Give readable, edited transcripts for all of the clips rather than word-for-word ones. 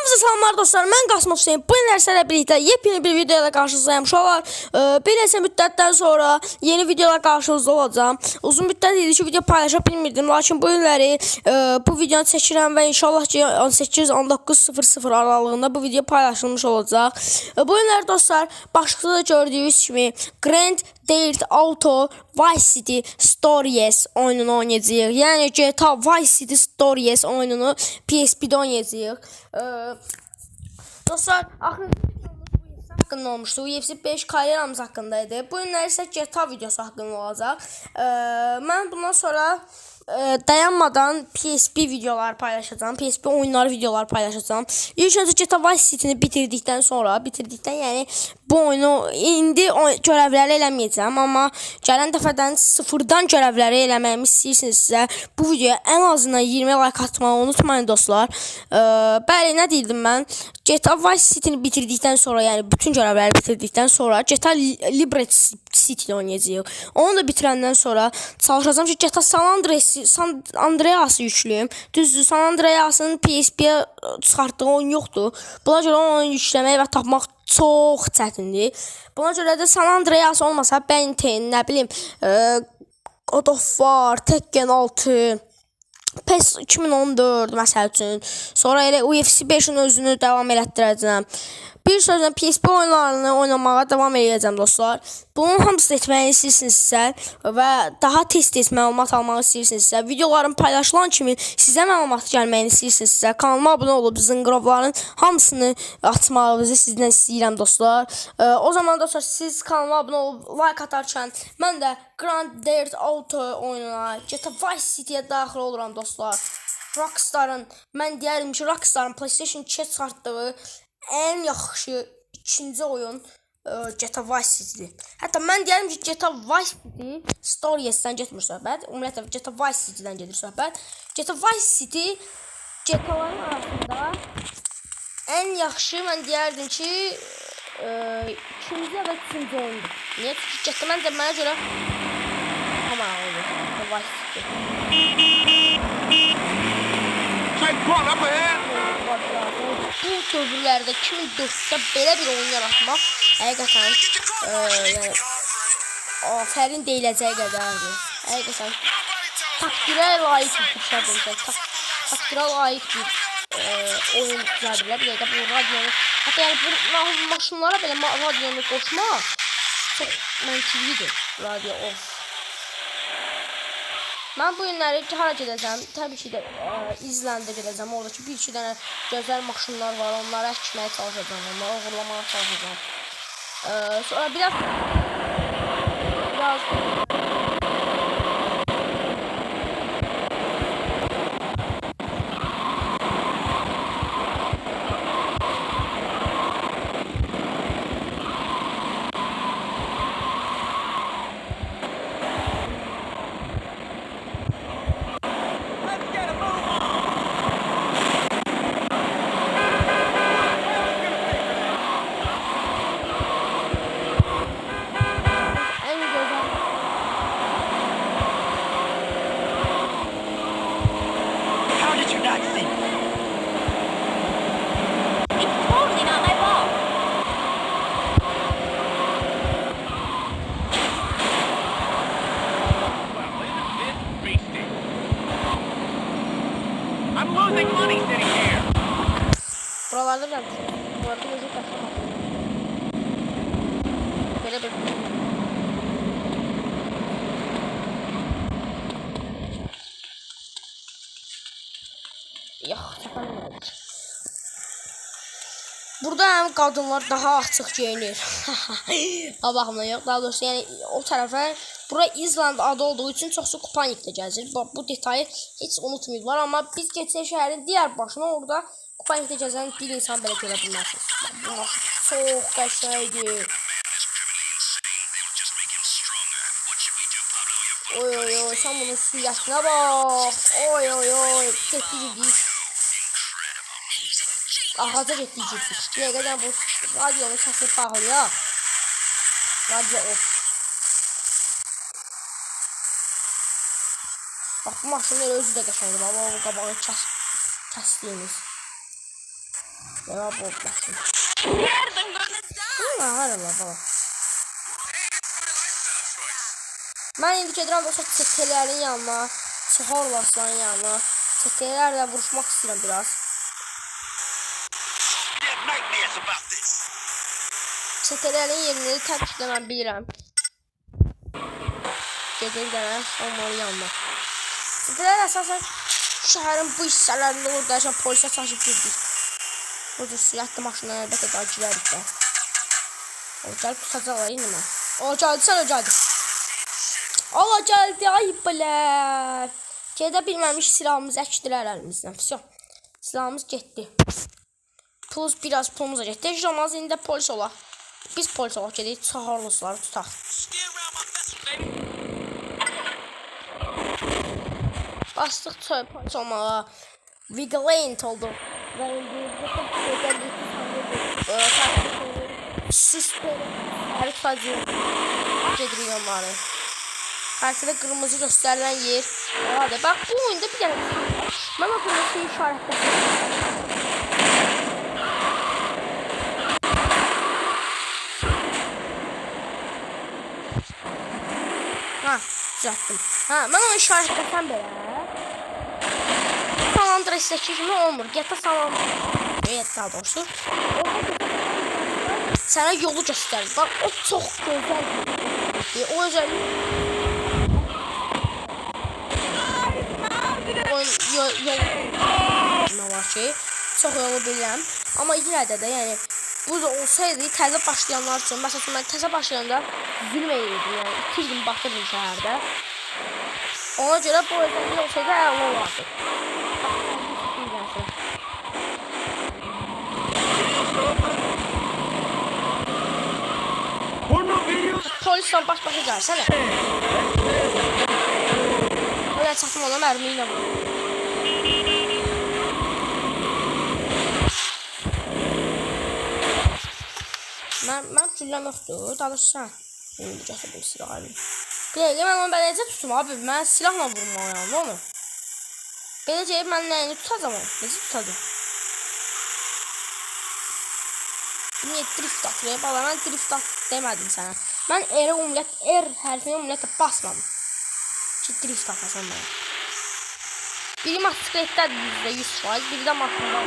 Hamınıza salamlar dostlar, mən Qasım Hüseyin. Bu günlər sizlərlə birlikdə yepyeni bir videoyla qarşınızdayım. Uşaqlar, bir neçə müddətdən sonra yeni videolar qarşınızda olacağım. Uzun müddət idi ki, video paylaşa bilmirdim, lakin bu günləri bu videonu çəkirəm və inşallah ki 18-19:00 aralığında bu video paylaşılmış olacaq. Bu günlər dostlar, başlıqda da gördüyünüz kimi Grand Theft Auto Vice City Stories oyununu oynayacağıq. Yəni GTA Vice City Stories oyununu PSP-də oynayacağıq. Dostlar, axırıncı videomuz haqqında olmuşdu. UFC 5 karyeramız haqqındaydı. Bu günlər isə GTA videosu haqqında olacaq. Mən bundan sonra dayanmadan PSP videolar paylaşacağım. PSP oyunları videolar paylaşacağım. İlk öncə GTA Vice City-ni bitirdikdən sonra, yəni bu oyunu indi görevləri eləməyəcəm, amma gələn dəfədən sıfırdan görevləri eləməyimi istəyirsinizsə, bu videoya ən azından 20 like atmağı unutmayın dostlar. Bəli, nə deyildim mən? GTA Vice City-ni bitirdikdən sonra, yəni bütün görevləri bitirdikdən sonra GTA Liberty City-ni oynayacağıq. Onu da bitirəndən sonra çalışacağım ki, GTA San Andreas'ı yükləyim. Düzdür, San Andreas'ın PSP-yə çıxartdığı oyun yoxdur. Buna görə onu yükləmək və tapmaq çox çətindir. Buna görə də San Andreas olmasa Benten, nə bilim, God of War, Tekken 6, PES 2014 məsəl üçün. Sonra elə UFC 5-in özünü davam elətdirəcəm. Bir sözlə PSP oyunlarını oynamağa davam edəcəm dostlar. Bunun hamısını etməyi istəyirsinizsə və daha tez-tez məlumat almaq istəyirsinizsə, videoların paylaşılan kimi sizə məlumat gəlməyini istəyirsinizsə, kanalıma abunə olub zınqırovların hamısını açmağınızı sizdən istəyirəm dostlar. O zaman dostlar, siz kanalıma abunə olub like atarkən mən də Grand Theft Auto oyununa, GTA Vice City-yə daxil oluram dostlar. Rockstar'ın, mən deyərdim ki, Rockstar'ın PlayStation 2-yə çıxartdığı ən yaxşı ikinci oyun GTA Vice City'dir. Hətta mən deyərəm ki, GTA Vice City Stories'dən getmir söhbət. Ümumiyyətlə, GTA Vice City'dən gedir söhbət. GTA Vice City GTA'ların arasında ən yaxşı mən deyərdim ki, ikinci ya da üçüncü oyundur. Niyə? Çünki GTA məncə mənə görə hamar olur. GTA Vice City. Bu dövrlərdə 2004-də belə bir oyun yaratmaq həqiqətən yəni afərin deyiləcəyi qədərdir. Həqiqətən takdirə layiq bir şey. Takdirə layiq bir oyun düzəldirlər. Bir dəqiqə bu radionu, hətta yəni bu maşınlara belə radionu qoşmaq çox məntiqlidir. Radio off. Mən bu günləri hara gedəcəm? Təbii ki də İzlanda gedəcəm. Oradakı bir-iki dənə gözəl maşınlar var. Onları əkməyə çalışacağım. Onları uğurlamağa çalışacağım. Sonra biraz buralarda da buralarda gözü taşımak. Böyle bir yok, çakalım. Burada həm qadınlar daha açıq geyinir. Ha baxımdan yox, daha doğrusu yəni o tərəfə bura İzland adı olduğu üçün çoxsu Kupanikdə gəzir. Bu detayı heç unutmayıblar, amma biz keçən şəhərin digər başına orada Kupanikdə gəzən bir insan belə görə bilmərsiniz. Bu maşın çox qəşəngdir. Oy oy oy, sən bunun siyasına bax. Oy oy oy, getdik. Ağaca getdik. Bir qədər bu radionu səsi bağlayaq. Radio off. Bax, bu maşının elə özü də qəşəngdir. Bax, bu qabağı kəsdiyimiz. Ya bu olmasın. Hara baba. Mən indi gedirəm dostlar çetələrin yanına, Çexorlasların yanına. Çetələrlə vuruşmaq istəyirəm biraz. Çetələrin yerini təbii ki mən bilirəm. Gedim gələm onların yanına. Çetələr əsasən şəhərin bu hissələrində olur da polisə çaşıb girdik. Burada sürətli maşınlar əlbəttə daha girərik də. O gəlib tutacaqlar indi mən. O gəldi, sən o gəldi. Allah gəldi, ay bilə. Gedə bilməmiş silahımızı əkdilər əlimizdən. Всё. Silahımız getdi. Plus biraz pulumuz da getdi. Jamaz indi polis olaq. Biz polis olaq gedək, Çexorlusları tutaq. Bastıq polis olmağa. Vigilante oldu. Və indi her sadece gedirik onları. Haritada kırmızı gösterilen yer. Hadi bak bu oyunda bir tane. Ben o kırmızı işaretle. Ha, düzelttim. Ha, ben onu işaretlesem böyle. San Andreas'taki kimi olmur. GTA San Andreas. Evet, daha doğrusu. Sana yolu gösterir. Bak o çok güzel. O özellik. Ne var ki? Çok yolu bilirəm. Ama yine de yani burada olsaydı təzə başlayanlar için. Mesela ben təzə başlayanda zulm edirdim. Yani 2 gün batırdım şəhərdə. Ona göre bu özellik olsaydı əla olardı. Polisle baş başa gelsene. Öyle çatım ona mermiyle vur. Ben gülləm yoxdur. Danışsan. İndi gətirdim silahını. Bir dəqiqə mən onu beləcə tutum abi. Mən silahla vurmalıyam onu. Beləcə mən nəyini tutacam onu? Necə tutacam? Niye drift atıyor? Bala ben drift at demedim sana. Ben R hərfini ümumiyyətlə basmadım. Ki drift atasam bana. Biri motosikletdə %100%, biri də maşında.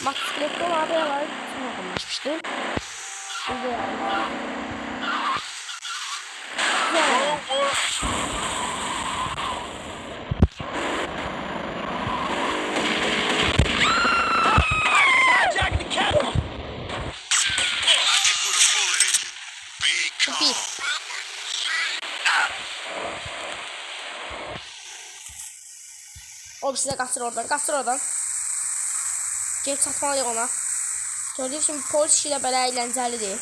Motosikletdə olan abiyaları bütün okunlaşmışdı. Şimdi o size kaçır oradan. Gel çatmalıyıq ona. Gördüğünüz şimdi polis işi ilə belə əyləncəlidir.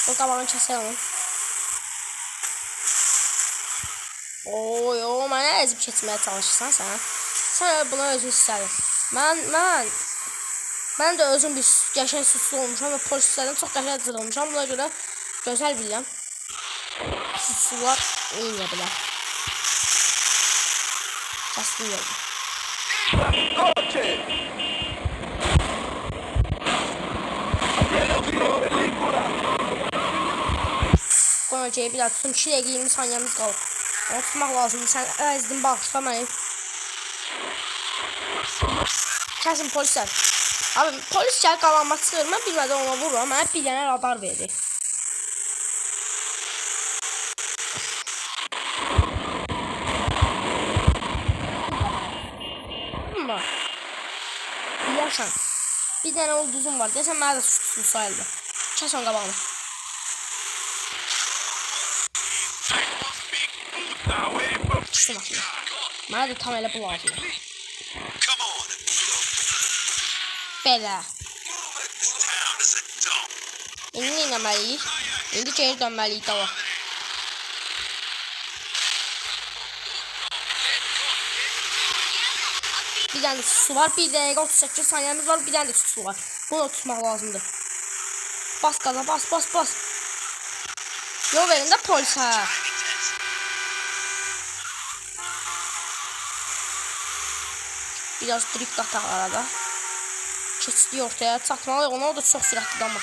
O qabağını kəsək onun. Oy, mənə əzib keçməyə çalışırsan sən. Sən buna özün istədin. Mən də özüm bir qəşəng suçlu olmuşam və polislərdən çox qəşəng cırılmışam. Buna görə gözəl bilirəm. Suçlular eyniyə bilər. Kəsdim yolda. Qonacaqı bir daha tutun. 2 dəqiqə 20 saniyəmiz qalıb. Onu tutmaq lazımdır. Sən əzdin bağışla məni. Kəsin polislər. Abi polis gəl qalanma çıxır. Mən bilmədən ona vururam. Mənə bir dənə radar verdi. Yaşan. Bir dənə ulduzum var. Desən mənə də suçlu sayıldı. Kəs onun qabağını. Düşdü maşına. Mənə də tam elə bu lazımdır. Belə. İndi nə etməliyik? İndi geri dönməliyik dava. Bir tane de su var. 1 dəqiqə 38 saniyemiz var. Bir tane de su var. Bunu tutmaq lazımdır. Bas gaza, bas. Yol verin də polisə. Biraz drift ataq arada. Keçdik ortaya. Çatmalıyıq ona. O da çox sürətlidir amma.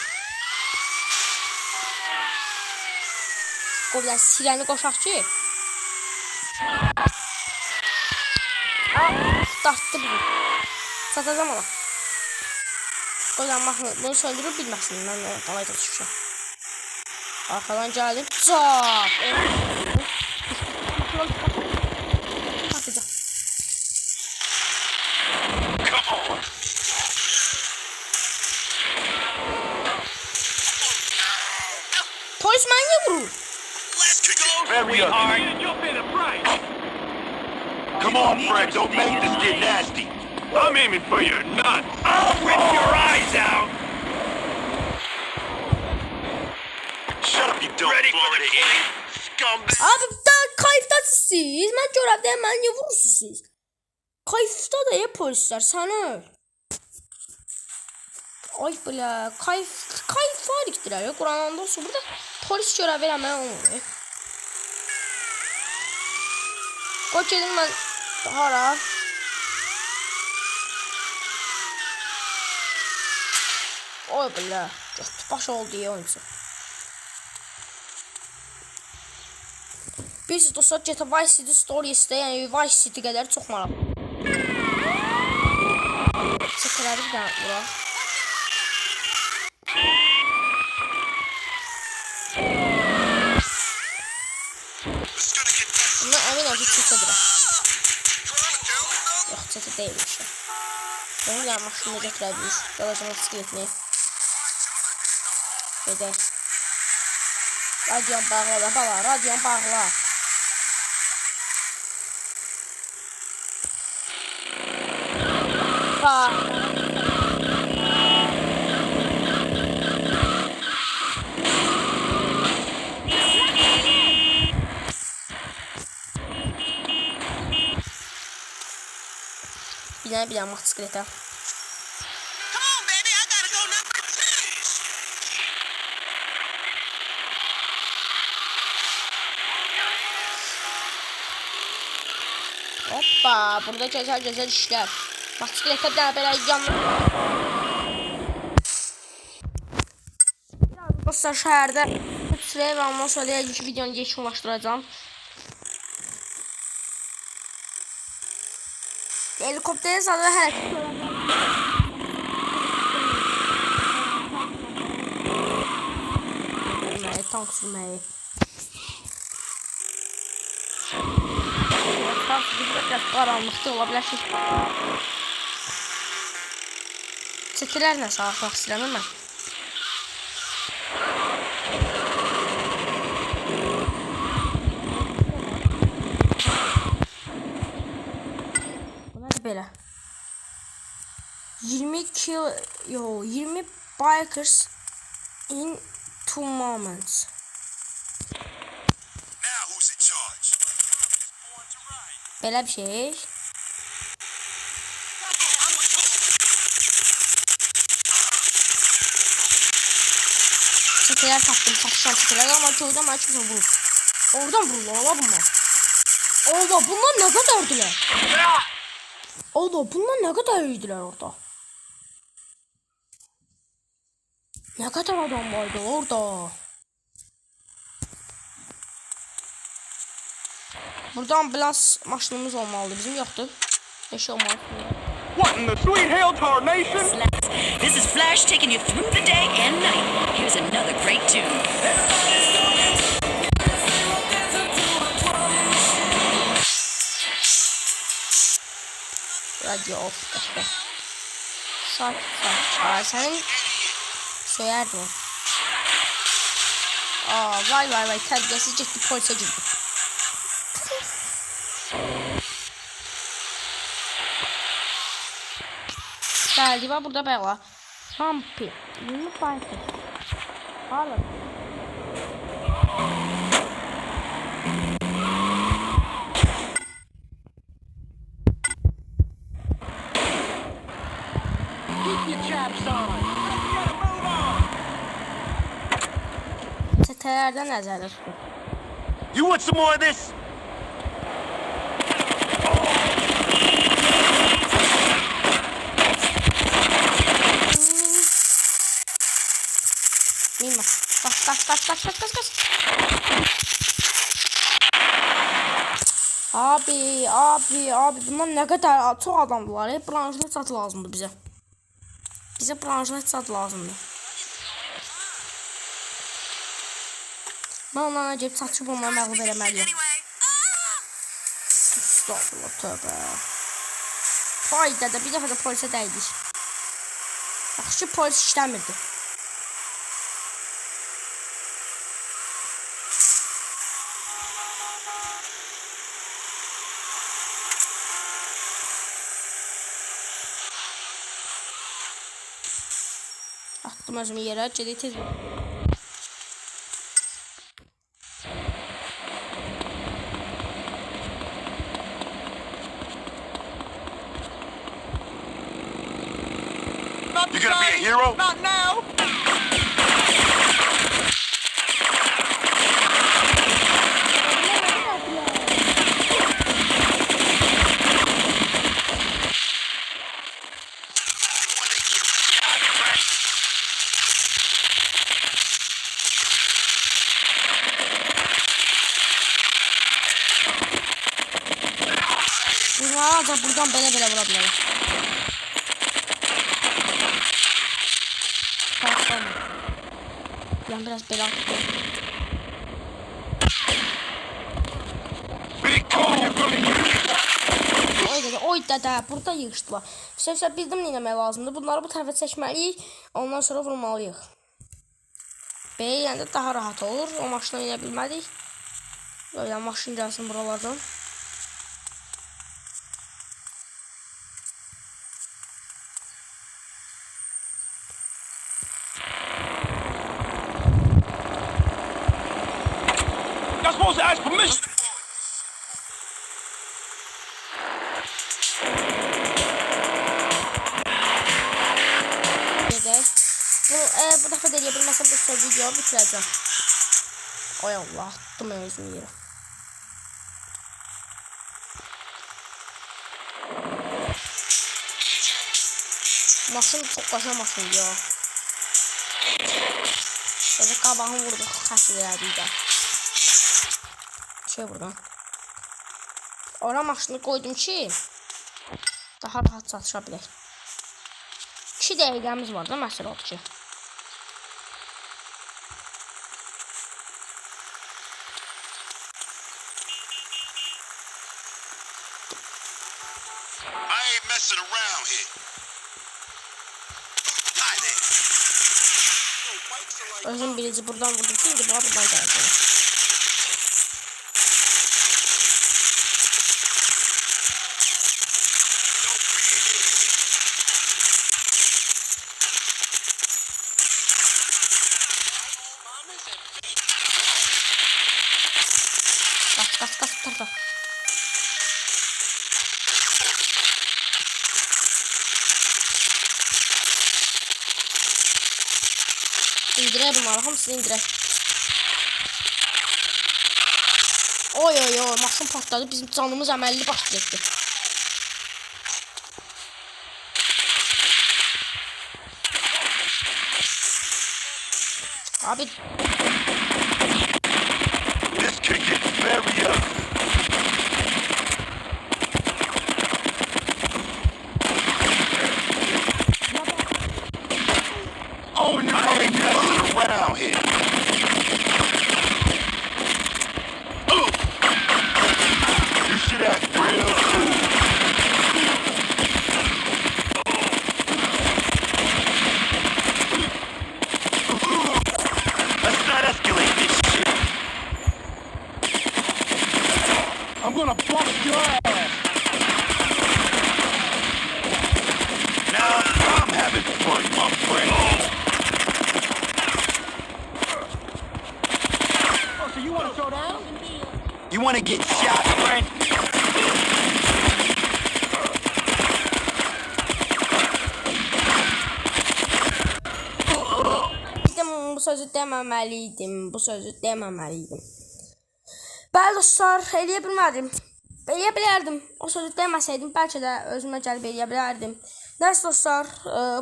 Oradan sirəni qoşaq ki. Dartdı bunu. Satacağım ona. Oradan bunu söndürüb bilməsin. Mən qalayda düşmüşəm. Arkadan geldim. Çap. Atacağım. Polis mənə vurur. Very hard. Come on, Fred, don't make this get nasty. I'm aiming for your nuts. I'll rip your eyes out. Shut up, you dumb Florida idiot. Scumbag. Abi kayıftasınız siz. Mən görevdəyəm, mənə niyə vurursunuz siz? Kayıfda da ya polisler, sən öl. Ay belə, kayıf var ikdirər ya, Qurananda olsun. Burada polis görev eləməyə olmuyor. Qoy gedim mən hara? Oy belə, baş oldu ya oyuncu. Biz dostlar GTA Vice City Stories'də, yəni Vice City qədər çox maraqlı. Çəkələri bir dənə bura. Bundan əminəm ki, çəkədirəm. Yox, çəkə deyilmiş. Bunu da maşını götürəbilir. Qalacam bisikletini. Gedək. Radyon bağla da bala, radyon bağla. Bak. Bir dənə motosikletə. Hoppa, burada güzel işler. Motosikletə də belə yanına. Dostlar şəhərdə sürəyə və ondan sonra ilk videonu yekunlaşdıracağım. Helikopterin sadığı hərəkət görəcəm. Tank sürməyi. Biraz qaranlıqda ola bilər ki. Çətilərlə sağlıq istəyirəm mən. Bu nədir belə? 20 bikers in 2 moments. Belə bir şey. Çeteler taktım, satışan çeteler ama köyden ben kimse vurur. Oradan vururlar, ola bunlar. Ola bunlar ne kadar ördüler? Ola bunlar ne kadar ördüler orada? Ne kadar adam vardı orada? Burada ambulans maşınımız olmalıdır. Bizim yoktu. Eşi olmalı. What in the sweet hell tarnation? This is Flash taking you through the day and night. Here's another great tune. Radio off. Kaçtı. Saat. Senin söylerdim o. Vay. Terbiyesiz ciddi polise girdi. Geldi var burada bela. Hampi. 20 parça. Hala. Çetelerden nəzərdə tutun. You want some more of this? Abi bunlar nə qədər çox adamdılar. Branşlet sat lazımdır bizə. Bizə branşlet sat lazımdır. Mən onlarla gelib çatışıb onları məğlub eləməliyəm. Estağfurullah, tövbə. Fayda da bir dəfə də polisə dəydik. Yaxşı ki polis işləmirdi. Attım özümü yerə, gedək tez. You gonna be a hero? Not now. Bunları ancaq buradan belə vura bilərik. Ben biraz bela atdım. Oy dede burada yığışdılar. Sevsə bildim nə etmək lazımdır. Bunları bu tərəfə çəkməliyik. Ondan sonra vurmalıyıq. Belə yəni daha rahat olur. O maşına inə bilmədik. Böyle maşın gəlsin buralardan. You're supposed to ask permission. Bu dəfə də eləyə bilməsəm bu video bitirəcəm. Ay Allah, attım özümü yerə. Maşın çox qaşa maşındır ya. Böyle qabağını vurduq, xəsr elədik də. Şey buradan. Ora maşını koydum ki daha rahat çatışa bilək. 2 dəqiqəmiz var da məsələ odur ki. I ain't messing around here. Özüm birinci buradan vurdum ki indi buradan gələcək. Kas tarafı. İndirək bunları, hamısını indirək. Oy, maşın patladı, bizim canımız əməlli başlı etdi. Abi. This could get very ugly. Oh no, I ain't messing around here. You should act real cool. Let's not escalate this shit. I'm gonna bust your ass. Now I'm having fun, my friend. Oh, so you want to throw down? You wanna get shot, friend? Bu sözü deməməliydim. Bəli dostlar, eləyə bilmədim. Eləyə bilərdim. O sözü deməsəydim bəlkə də özümə gəlib eləyə bilərdim. Nəysə dostlar,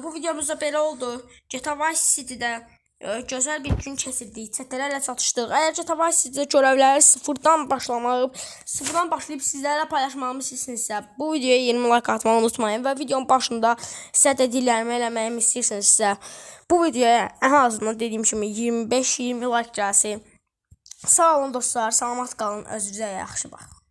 bu videomuzda belə oldu. GTA Vice City'də gözəl bir gün keçirdik, çətələrlə çatışdıq. Əgər GTA Vice City'də görevləri sıfırdan başlayıb sizlərlə paylaşmağımı istəyirsinizsə, bu videoya 20 like atmağı unutmayın və videonun başında sizə dediklərimi eləməyimi istəyirsinizsə, bu videoya ən azından dediyim kimi 25-20 like gəlsin. Sağ olun dostlar, salamat qalın, özünüzə yaxşı baxın.